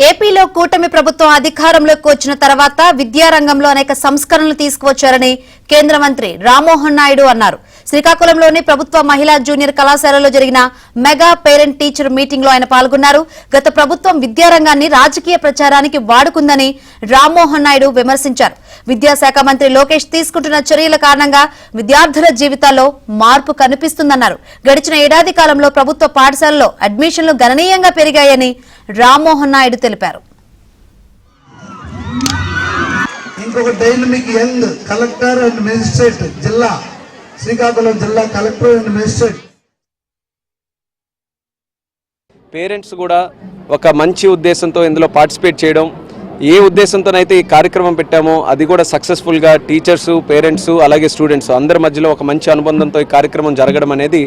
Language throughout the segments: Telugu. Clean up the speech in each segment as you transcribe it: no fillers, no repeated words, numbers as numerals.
ఏపీలో కూటమి ప్రభుత్వం అధికారంలోకి వచ్చిన తర్వాత విద్యారంగంలో అనేక సంస్కరణలు తీసుకువచ్చారని కేంద్ర మంత్రి రామ్మోహన్ నాయుడు అన్నారు. శ్రీకాకుళంలోని ప్రభుత్వ మహిళా జూనియర్ కళాశాలలో జరిగిన మెగా పేరెంట్ టీచర్ మీటింగ్ లో ఆయన పాల్గొన్నారు. గత ప్రభుత్వం విద్యారంగాన్ని రాజకీయ ప్రచారానికి వాడుకుందని రామ్మోహన్ నాయుడు విమర్శించారు. విద్యాశాఖ మంత్రి లోకేష్ తీసుకుంటున్న చర్యల కారణంగా విద్యార్థుల జీవితాల్లో మార్పు కనిపిస్తుందన్నారు. గడిచిన ఏడాది కాలంలో ప్రభుత్వ పాఠశాలలో అడ్మిషన్లు గణనీయంగా పెరిగాయని రామ్మోహన్ నాయుడు తెలిపారు. ఇంకొక dynamic young collector and magistrate జిల్లా శ్రీకాకుళం జిల్లా కలెక్టర్ అండ్ మెజిస్ట్రేట్ పేరెంట్స్ కూడా ఒక మంచి ఉద్దేశంతో ఇందులో పార్టిసిపేట్ చేయడం, ఏ ఉద్దేశంతోనైతే ఈ కార్యక్రమం పెట్టామో అది కూడా సక్సెస్ఫుల్గా టీచర్సు, పేరెంట్స్ అలాగే స్టూడెంట్స్ అందరి మధ్యలో ఒక మంచి అనుబంధంతో ఈ కార్యక్రమం జరగడం అనేది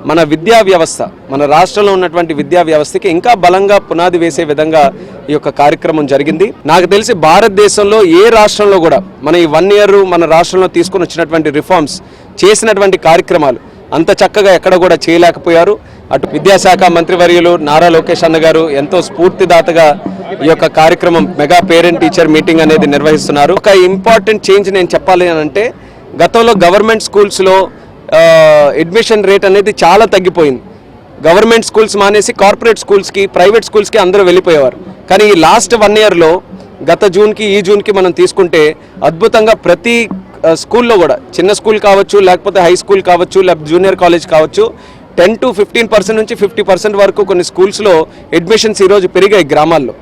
మన విద్యా వ్యవస్థ, మన రాష్ట్రంలో ఉన్నటువంటి విద్యా వ్యవస్థకి ఇంకా బలంగా పునాది వేసే విధంగా ఈ యొక్క కార్యక్రమం జరిగింది. నాకు తెలిసి భారతదేశంలో ఏ రాష్ట్రంలో కూడా మన ఈ 1 year మన రాష్ట్రంలో తీసుకుని వచ్చినటువంటి రిఫార్మ్స్, చేసినటువంటి కార్యక్రమాలు అంత చక్కగా ఎక్కడ కూడా చేయలేకపోయారు. అటు విద్యాశాఖ మంత్రివర్యులు నారా లోకేష్ అన్న గారు ఎంతో స్ఫూర్తిదాతగా ఈ యొక్క కార్యక్రమం మెగా పేరెంట్ టీచర్ మీటింగ్ అనేది నిర్వహిస్తున్నారు. ఒక ఇంపార్టెంట్ చేంజ్ నేను చెప్పాలి అంటే, గతంలో గవర్నమెంట్ స్కూల్స్లో అడ్మిషన్ రేట్ అనేది చాలా తగ్గిపోయింది. గవర్నమెంట్ స్కూల్స్ మానేసి కార్పొరేట్ స్కూల్స్కి, ప్రైవేట్ స్కూల్స్కి అందరూ వెళ్ళిపోయేవారు. కానీ ఈ లాస్ట్ 1 yearలో గత జూన్కి ఈ జూన్కి మనం తీసుకుంటే అద్భుతంగా ప్రతి స్కూల్లో కూడా, చిన్న స్కూల్ కావచ్చు, లేకపోతే హై స్కూల్ కావచ్చు, లేకపోతే జూనియర్ కాలేజ్ కావచ్చు, 10 to 15% నుంచి 50% వరకు కొన్ని స్కూల్స్లో అడ్మిషన్స్ ఈరోజు పెరిగాయి గ్రామాల్లో.